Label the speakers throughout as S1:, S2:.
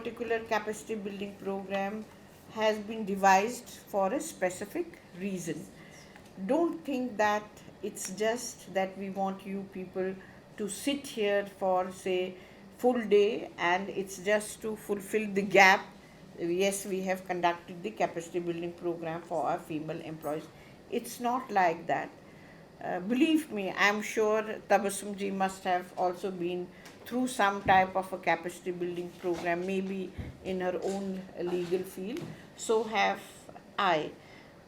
S1: particular capacity building program has been devised for a specific reason. Don't think that it's just that we want you people to sit here for say full day and it's just to fulfill the gap. Yes, we have conducted the capacity building program for our female employees. It's not like that. Believe me, I'm sure Tabassum ji must have also been through some type of a capacity building program, maybe in her own legal field. So have I.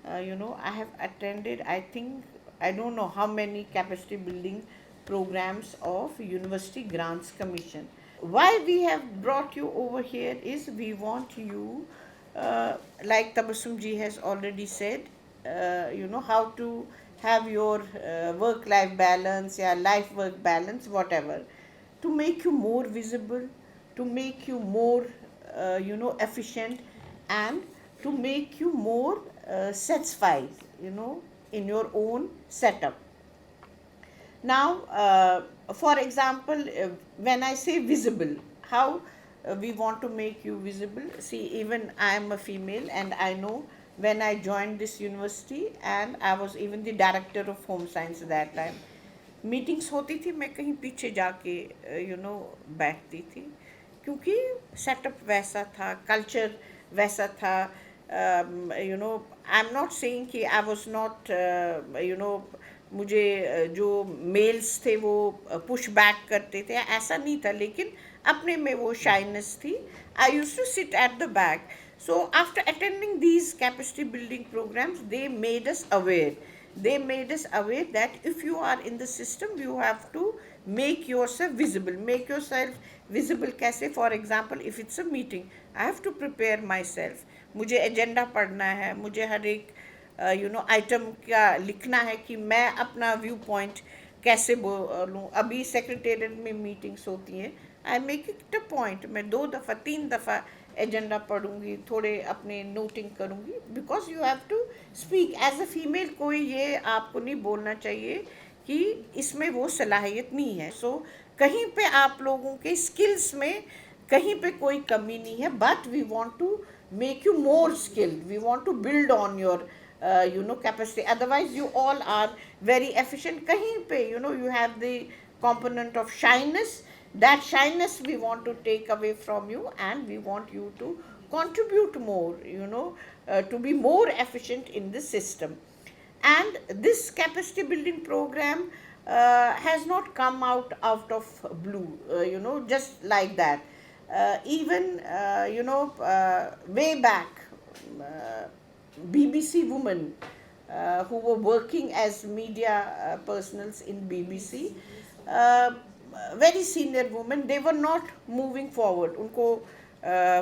S1: I have attended, I think, I don't know how many capacity building programs of University Grants Commission. Why we have brought you over here is we want you, like Tabassum ji has already said, how to have your work-life balance, yeah, life-work balance, whatever, to make you more visible, to make you more, efficient, and to make you more satisfied, in your own setup. Now, for example, when I say visible, how we want to make you visible? See, even I am a female, and I know when I joined this university, and I was even the director of home science at that time. Meetings होती थी, मैं कहीं पीछे जाके बैठती थी, क्योंकि setup वैसा था, कल्चर वैसा था. आई एम नॉट सेइंग कि आई वाज नॉट मुझे जो मेल्स थे वो पुश बैक करते थे, ऐसा नहीं था, लेकिन अपने में वो शाइनेस थी. I used to sit at the back. So after attending these capacity building programs, they made us aware. They made us aware that if you are in the system, you have to make yourself visible. Make yourself visible कैसे? For example, if it's a meeting, I have to prepare myself. मुझे agenda पढ़ना है, मुझे हर एक item का लिखना है कि मैं अपना व्यू पॉइंट कैसे बोलूँ. अभी सेक्रेटेरिएट में मीटिंग्स होती हैं, I make it a point, मैं 2 दफ़ा 3 दफ़ा एजेंडा पढ़ूंगी, थोड़े अपने नोटिंग करूंगी, because you have to speak as a female. कोई ये आपको नहीं बोलना चाहिए कि इसमें वो सलाहियत नहीं है. सो कहीं पे आप लोगों के स्किल्स में कहीं पे कोई कमी नहीं है, but we want to make you more skilled, we want to build on your capacity. Otherwise you all are very efficient. कहीं पे you have the component of shyness. That shyness we want to take away from you, and we want you to contribute more, to be more efficient in the system. And this capacity building program has not come out of blue, just like that. Even way back, BBC women who were working as media personals in BBC, very senior women, they were not moving forward. उनको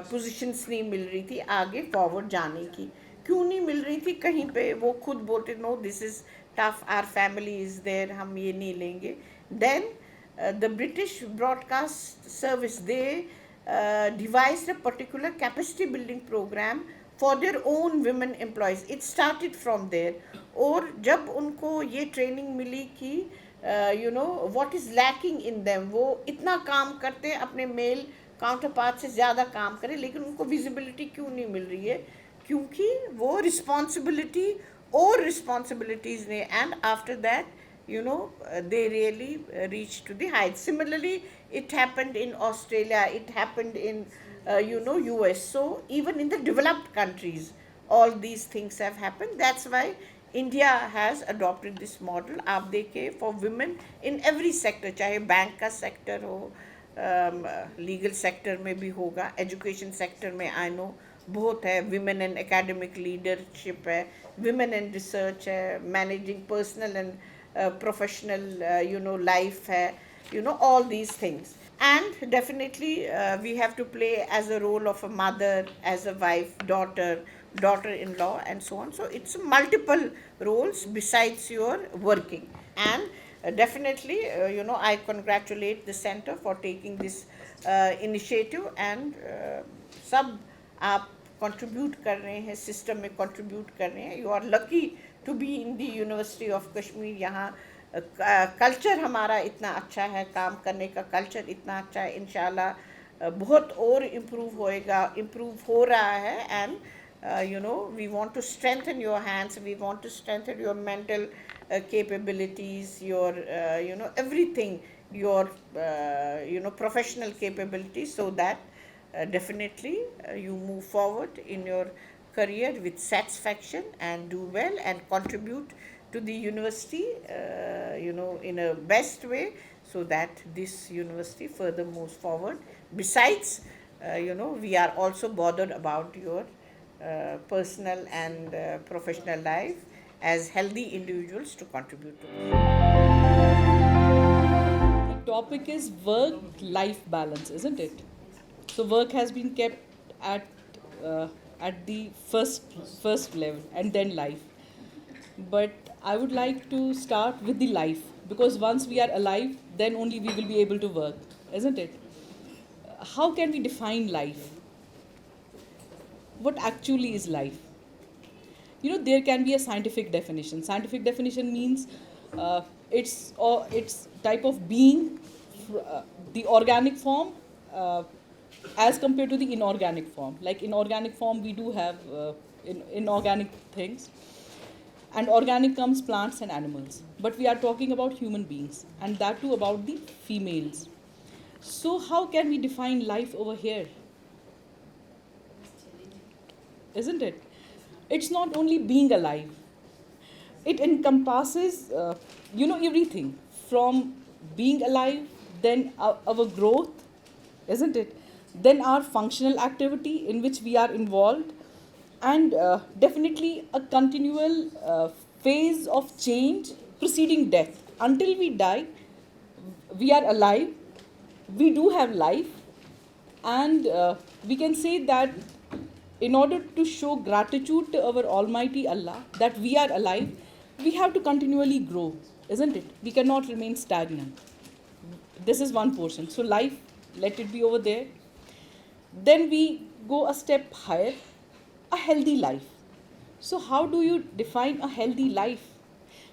S1: positions नहीं मिल रही थी आगे forward जाने की. क्यों नहीं मिल रही थी? कहीं पे वो खुद बोलते, no this is tough, our family is there, हम ये नहीं लेंगे. Then the British Broadcast Service, they devised a particular capacity building program for their own women employees. It started from there. और जब उनको ये ट्रेनिंग मिली कि what is lacking in them, वो इतना काम करते हैं, अपने मेल काउंटर पार्ट से ज़्यादा काम करें, लेकिन उनको विजिबिलिटी क्यों नहीं मिल रही है? क्योंकि वो रिस्पॉन्सिबिलिटी और रिस्पॉन्सिबिलिटीज़ ने, and after that they really reached to the heights. Similarly, it happened in Australia, it happened in US. So even in the developed countries, all these things have happened. That's why India has adopted this model. आप देखें, for women in every sector, चाहे bank का sector हो, legal sector में भी होगा, education sector में I know बहुत है, women in academic leadership है, women in research है, managing personal and professional life hai, all these things. And definitely we have to play as a role of a mother, as a wife, daughter-in-law, and so on. So it's multiple roles besides your working. And definitely I congratulate the center for taking this initiative, and सब आप contribute कर रहे हैं, system में contribute कर रहे हैं. You are lucky to be in the University of Kashmir. यहाँ कल्चर हमारा इतना अच्छा है, काम करने का कल्चर इतना अच्छा है. इंशाल्लाह बहुत और improve हो रहा है, and we want to strengthen your hands, we want to strengthen your mental capabilities, your everything, your professional capabilities, so that definitely you move forward in your career with satisfaction and do well and contribute to the university in a best way, so that this university further moves forward. Besides, we are also bothered about your personal and professional life as healthy individuals to contribute to this.
S2: The topic is work-life balance, isn't it? So work has been kept at uh, at the first level, and then life. But I would like to start with the life, because once we are alive, then only we will be able to work, isn't it? How can we define life? What actually is life? There can be a scientific definition. Scientific definition means uh, it's type of being, the organic form, uh, as compared to the inorganic form. Like in organic form, we do have inorganic things, and organic comes plants and animals. But we are talking about human beings, and that too about the females. So how can we define life over here? Isn't it? It's not only being alive. It encompasses, everything from being alive, then our growth, isn't it? Then our functional activity in which we are involved, and definitely a continual phase of change preceding death. Until we die, we are alive, we do have life, and we can say that in order to show gratitude to our Almighty Allah that we are alive, we have to continually grow, isn't it? We cannot remain stagnant. This is one portion. So, life, let it be over there. Then we go a step higher, a healthy life. So, how do you define a healthy life?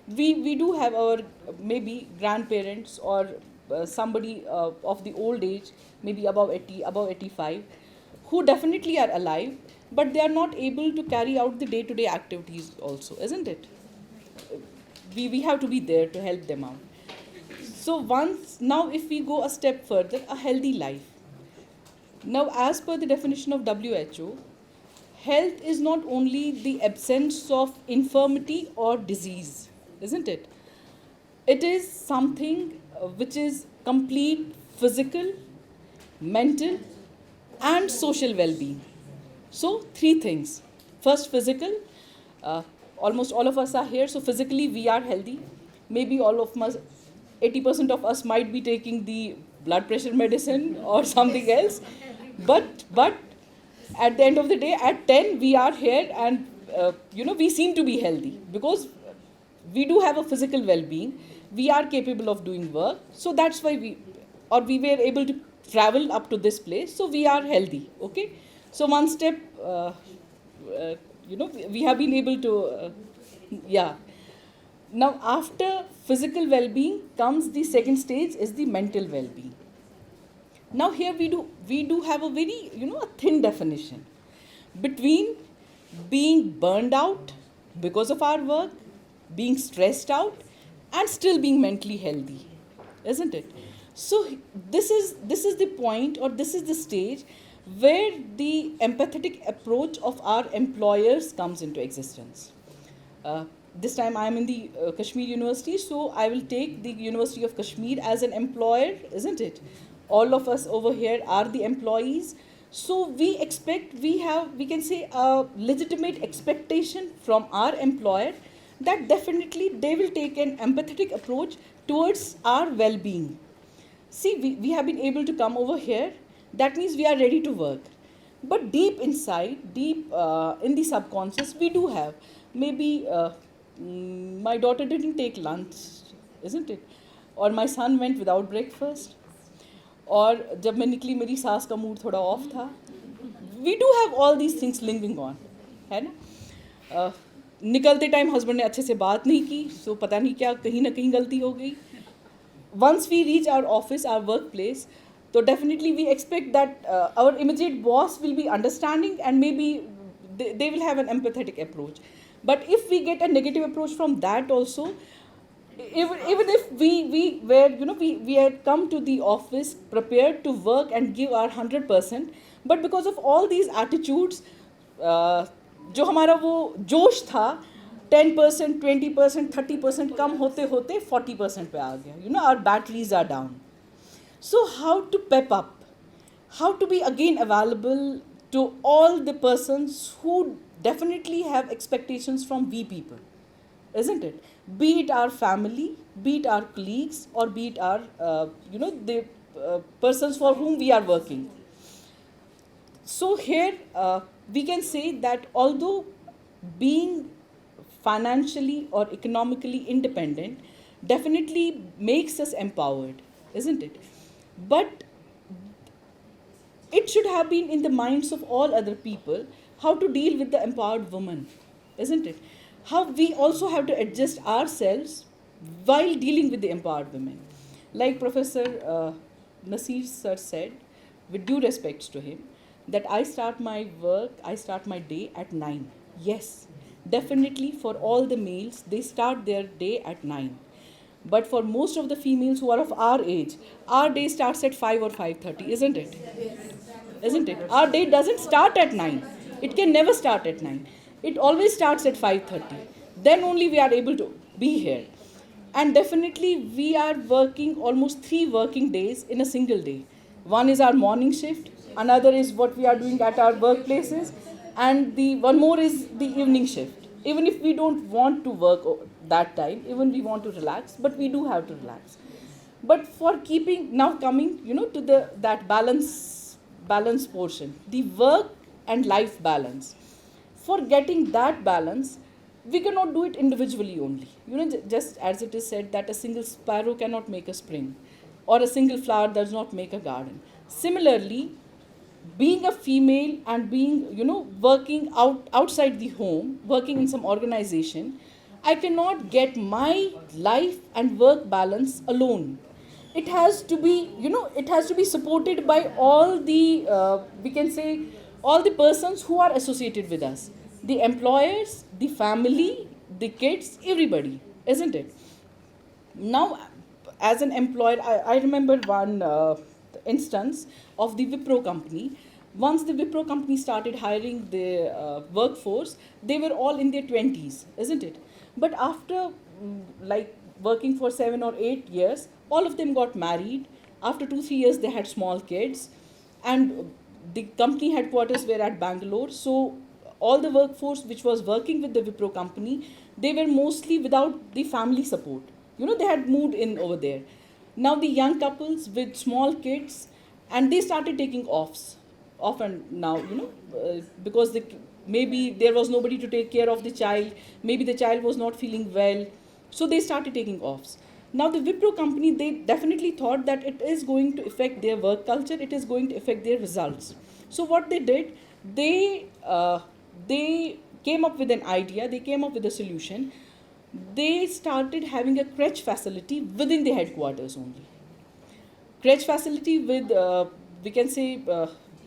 S2: We do have our maybe grandparents or somebody of the old age, maybe above 80, above 85, who definitely are alive, but they are not able to carry out the day-to-day activities also, isn't it? We have to be there to help them out. So now if we go a step further, a healthy life. Now, as per the definition of WHO, health is not only the absence of infirmity or disease, isn't it? It is something which is complete physical, mental, and social well-being. So, three things. First, physical. Uh, Almost all of us are here, so physically we are healthy. Maybe all of us, 80% of us might be taking the blood pressure medicine or something else. But at the end of the day, at 10, we are here, and we seem to be healthy because we do have a physical well-being. We are capable of doing work, so that's why we were able to travel up to this place, so we are healthy. Okay, so one step, we have been able to, yeah. Now, after physical well-being comes the second stage, is the mental well-being. Now, here we do have a very, a thin definition between being burned out because of our work, being stressed out, and still being mentally healthy, isn't it? So this is the point, or this is the stage where the empathetic approach of our employers comes into existence. This time I am in the Kashmir University, so I will take the University of Kashmir as an employer, isn't it? All of us over here are the employees. So we can say a legitimate expectation from our employer that definitely they will take an empathetic approach towards our well-being. See, we have been able to come over here. That means we are ready to work. But deep inside, deep in the subconscious, we do have. Maybe my daughter didn't take lunch, isn't it? Or my son went without breakfast. और जब मैं निकली मेरी सास का mood थोड़ा of था. We do have all these things lingering on, है ना? निकलते टाइम हस्बैंड ने अच्छे से बात नहीं की, सो पता नहीं क्या कहीं ना कहीं गलती हो गई. Once we reach our office, our workplace, So definitely we expect that our immediate boss will be understanding, and maybe they will have an empathetic approach. But if we get a negative approach from that also, even if we were, we had come to the office prepared to work and give our 100%, but because of all these attitudes, जो हमारा वो जोश था 10%, 20%, 30% कम होते होते 40% पे आ गया. Our batteries are down. So how to pep up? How to be again available to all the persons who definitely have expectations from we people, isn't it? Be it our family, be it our colleagues, or be it our, the persons for whom we are working. So here we can say that although being financially or economically independent definitely makes us empowered, isn't it? But it should have been in the minds of all other people how to deal with the empowered woman, isn't it? How we also have to adjust ourselves while dealing with the empowered women. Like Professor Nasir sir said, with due respects to him, that I start my work, I start my day at 9. Yes, definitely for all the males, they start their day at 9. But for most of the females who are of our age, our day starts at 5 or 5:30, isn't it? Isn't it? Our day doesn't start at 9. It can never start at 9. It always starts at 5:30. Then only we are able to be here. And definitely we are working almost 3 working days in a single day. One is our morning shift, another is what we are doing at our workplaces, and the one more is the evening shift. Even if we don't want to work that time, even we want to relax, but we do have to relax. But for keeping, now coming, to the that balance portion, the work and life balance. For getting that balance, we cannot do it individually only. Just as it is said that a single sparrow cannot make a spring, or a single flower does not make a garden. Similarly, being a female and being, working outside the home, working in some organization, I cannot get my life and work balance alone. It has to be, it has to be supported by all the, we can say, all the persons who are associated with us, the employers, the family, the kids, everybody, isn't it? Now, as an employer, I remember one instance of the Wipro company. Once the Wipro company started hiring the workforce, they were all in their 20s, isn't it? But after like working for 7 or 8 years, all of them got married. After 2-3 years, they had small kids, and the company headquarters were at Bangalore. So all the workforce which was working with the Wipro company, they were mostly without the family support. They had moved in over there. Now the young couples with small kids, and they started taking offs, often now, because maybe there was nobody to take care of the child, maybe the child was not feeling well, so they started taking offs. Now the Wipro company, they definitely thought that it is going to affect their work culture, it is going to affect their results. So what they did, they came up with an idea, they came up with a solution. They started having a crèche facility within the headquarters only. Crèche facility with, we can say,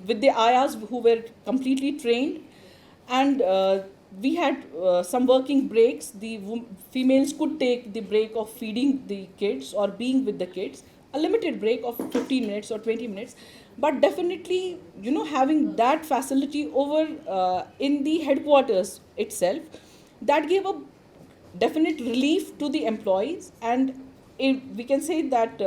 S2: with the ayahs who were completely trained, and we had some working breaks. The females could take the break of feeding the kids or being with the kids, a limited break of 15 minutes or 20 minutes. But definitely, having that facility over in the headquarters itself, that gave a definite relief to the employees, and we can say that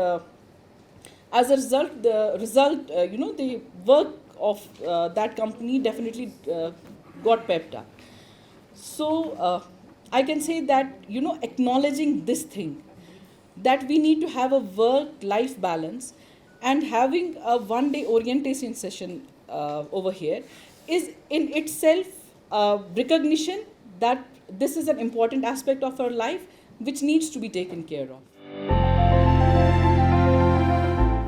S2: as a result, the work of that company definitely got pepped up. So I can say that, acknowledging this thing, that we need to have a work-life balance, and having a one-day orientation session over here is in itself a recognition that this is an important aspect of our life which needs to be taken care of.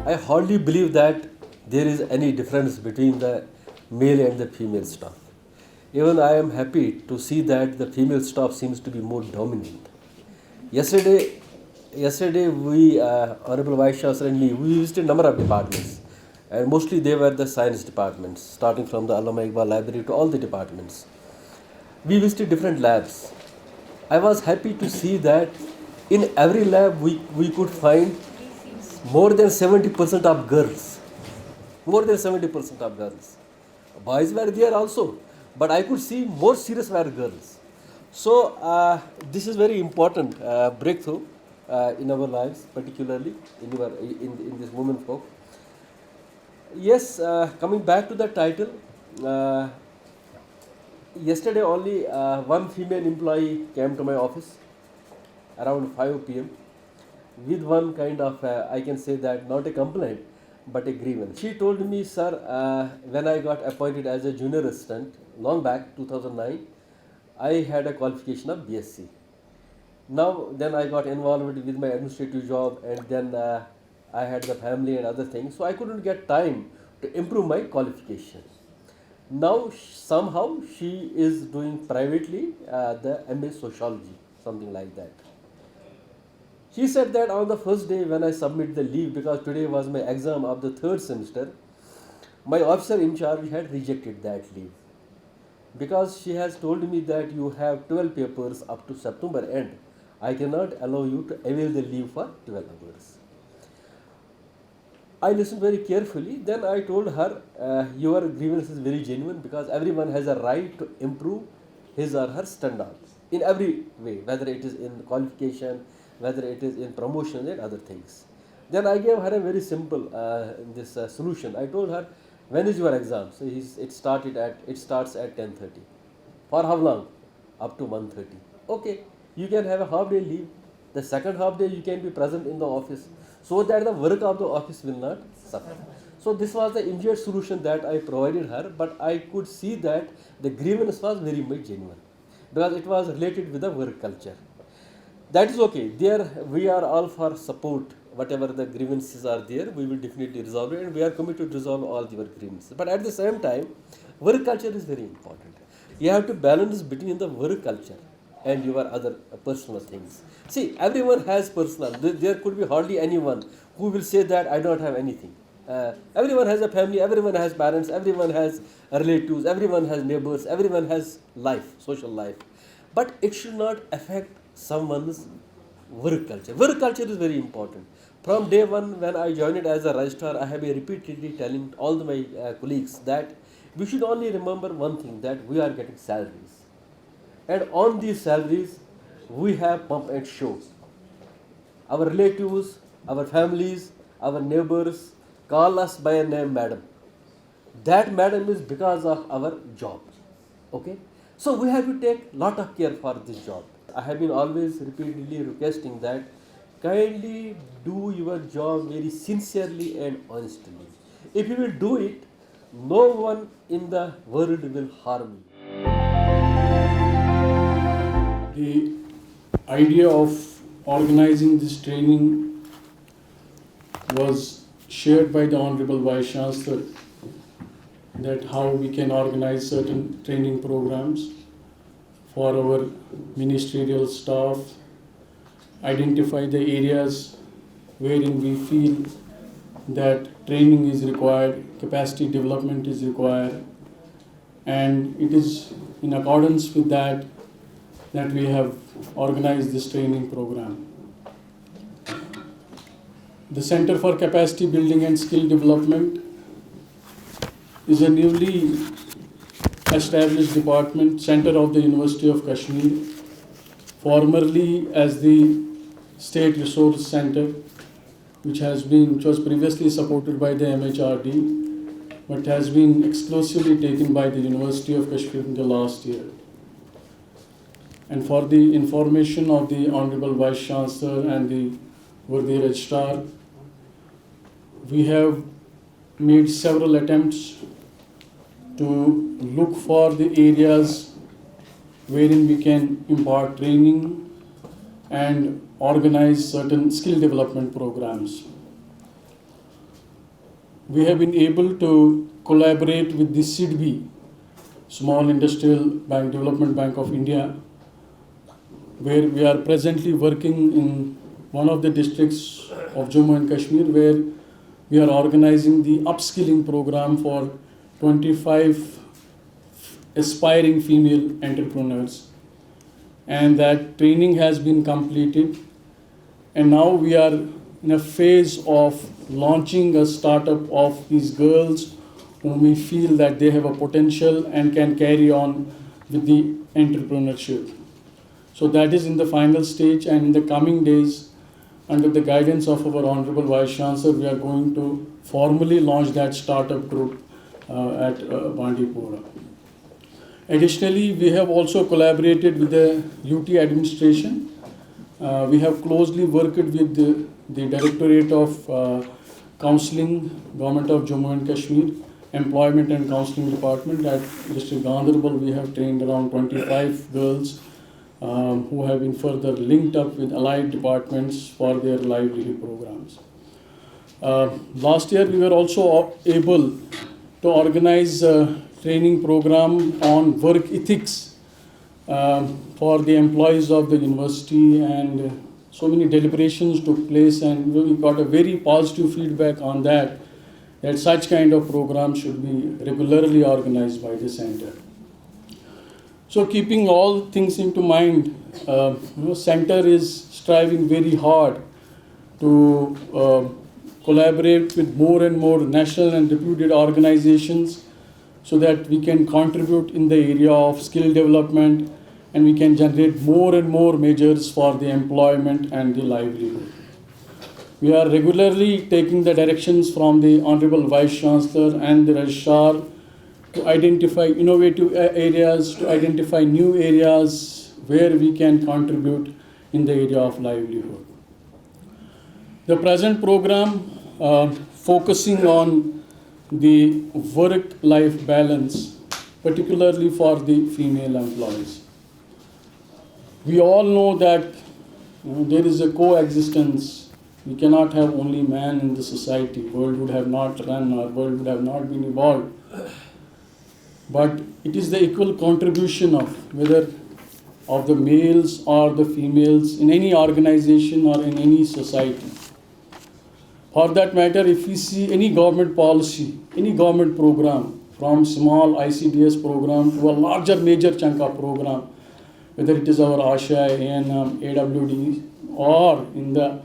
S3: I hardly believe that there is any difference between the male and the female staff. Even I am happy to see that the female staff seems to be more dominant. Yesterday we, Honorable Vice Chancellor and me, we visited a number of departments. and mostly they were the science departments, starting from the Allama Iqbal library to all the departments. We visited different labs. I was happy to see that in every lab we could find more than 70% of girls. More than 70% of girls. Boys were there also, but I could see more serious were girls. So this is very important breakthrough in our lives, particularly in this women folk. Yes, coming back to the title, uh, yesterday only one female employee came to my office around 5 p.m. with one kind of, I can say that not a complaint, but a grievance. She told me, sir, when I got appointed as a junior assistant long back, 2009, I had a qualification of BSc. Now, then I got involved with my administrative job, and then I had the family and other things, so I couldn't get time to improve my qualification. Now, somehow she is doing privately the MA Sociology, something like that. She said that on the first day when I submit the leave, because today was my exam of the third semester, my officer in charge had rejected that leave. Because she has told me that you have 12 papers up to September end, I cannot allow you to avail the leave for 12 hours. I listened very carefully. Then I told her, your grievance is very genuine because everyone has a right to improve his or her standards in every way, whether it is in qualification, whether it is in promotion and other things. Then I gave her a very simple solution. I told her, when is your exam? So it starts at 10:30. For how long? Up to 1:30. Okay, you can have a half day leave. The second half day you can be present in the office so that the work of the office will not suffer. So this was the immediate solution that I provided her, but I could see that the grievance was very much genuine because it was related with the work culture. That is okay. There we are all for support. Whatever the grievances are there, we will definitely resolve it, and we are committed to resolve all your grievances. But at the same time, work culture is very important. You have to balance between the work culture and your other personal things. See, everyone has personal. There could be hardly anyone who will say that I don't have anything. Everyone has a family, everyone has parents, everyone has relatives, everyone has neighbors, everyone has life, social life. But it should not affect someone's work culture. Work culture is very important. From day one, when I joined as a registrar, I have been repeatedly telling all my colleagues that we should only remember one thing, that we are getting salaries. And on these salaries, we have pump and show. Our relatives, our families, our neighbors call us by a name, madam. That madam is because of our job. Okay? So we have to take lot of care for this job. I have been always repeatedly requesting that kindly do your job very sincerely and honestly. If you will do it, no one in the world will harm you.
S4: The idea of organizing this training was shared by the Honorable Vice Chancellor, that how we can organize certain training programs for our ministerial staff, identify the areas wherein we feel that training is required, capacity development is required, and it is in accordance with that we have organized this training program. The Center for Capacity Building and Skill Development is a newly established department, center of the University of Kashmir, formerly as the State Resource Center, which was previously supported by the MHRD, but has been exclusively taken by the University of Kashmir in the last year. And for the information of the Honorable Vice Chancellor and the worthy Registrar, we have made several attempts to look for the areas wherein we can impart training and organize certain skill development programs. We have been able to collaborate with the CCB, Small Industrial Bank Development Bank of India, where we are presently working in one of the districts of Jammu and Kashmir, where we are organizing the upskilling program for 25 aspiring female entrepreneurs. And that training has been completed. And now we are in a phase of launching a startup of these girls who may feel that they have a potential and can carry on with the entrepreneurship. So that is in the final stage, and in the coming days, under the guidance of our Honorable Vice Chancellor, we are going to formally launch that startup group at Bandipora. Additionally, we have also collaborated with the UT administration. We have closely worked with the Directorate of Counseling, Government of Jammu and Kashmir, Employment and Counseling Department. At District Gandarbal, we have trained around 25 girls who have been further linked up with allied departments for their livelihood programs. Last year, we were also able to organize a training program on work ethics for the employees of the university, and so many deliberations took place, and we got a very positive feedback on that such kind of program should be regularly organized by the center. So keeping all things into mind, center is striving very hard to collaborate with more and more national and reputed organizations so that we can contribute in the area of skill development, and we can generate more and more measures for the employment and the livelihood. We are regularly taking the directions from the Honorable Vice Chancellor and the Registrar to identify innovative areas, to identify new areas where we can contribute in the area of livelihood. The present program focusing on the work-life balance, particularly for the female employees. We all know that there is a coexistence. We cannot have only man in the society. World would have not run, or world would have not been evolved. But it is the equal contribution of whether of the males or the females in any organization or in any society. For that matter, if we see any government policy, any government program, from small ICDS program to a larger major chunk of program, whether it is our ASHA, ANM, AWD, or in the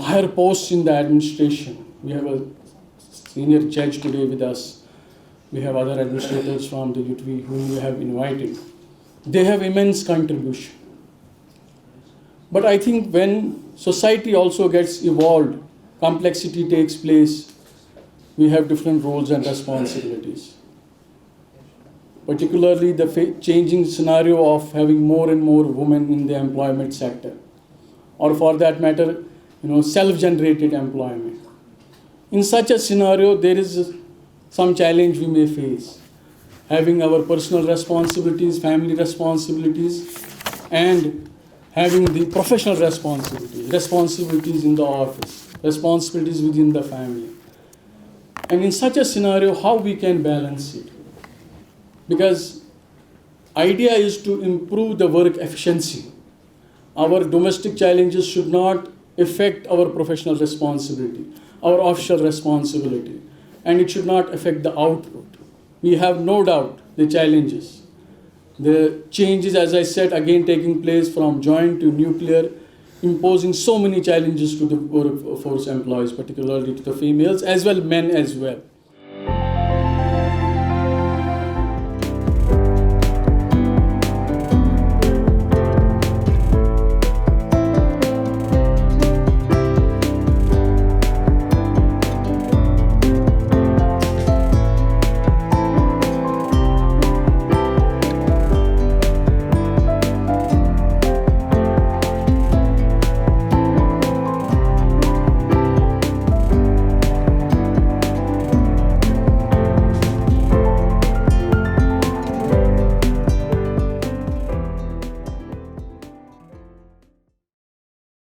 S4: higher posts in the administration. We have a senior judge today with us. We have other administrators from the UTV whom we have invited. They have immense contribution. But I think when society also gets evolved, complexity takes place, we have different roles and responsibilities. Particularly the changing scenario of having more and more women in the employment sector, or for that matter, self-generated employment. In such a scenario, there is some challenge we may face, having our personal responsibilities, family responsibilities, and having the professional responsibilities in the office, responsibilities within the family. And in such a scenario, how we can balance it? Because idea is to improve the work efficiency. Our domestic challenges should not affect our professional responsibility, our official responsibility, and it should not affect the output. We have no doubt the challenges. The changes, as I said, again taking place from joint to nuclear, imposing so many challenges to the workforce employees, particularly to the females, as well men as well.